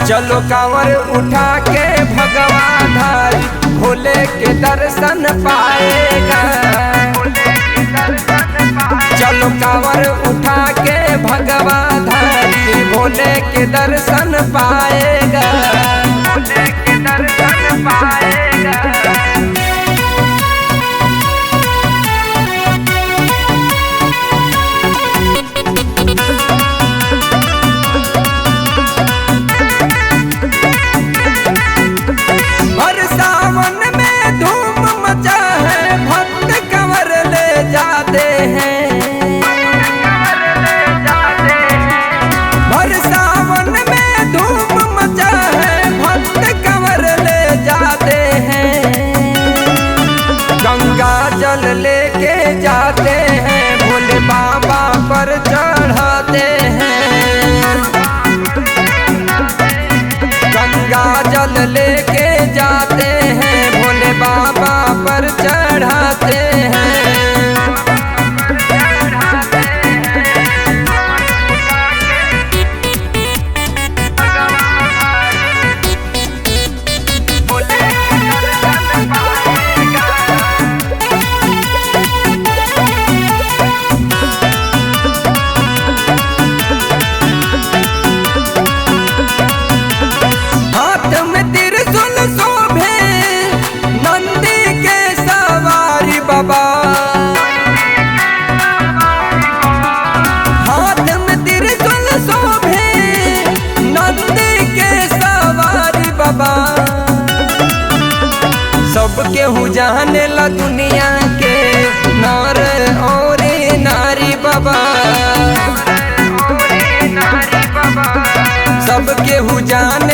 चलो कांवर उठा के भगवान धारी भोले के दर्शन पाएगा। चलो कांवर उठा के भगवान धारी भोले के दर्शन पाएगा। भोले के दर्शन पाएगा। जल लेके जाते हैं भोले बाबा पर चढ़ाते हैं। गंगा जल लेके जाते हैं भोले बाबा पर चढ़ाते हैं। हाथ में त्रिशूल शोभे नंदी के सवारी बाबा। सब केहू जाने ला दुनिया के नर और नारी बाबा। सब केहू जाने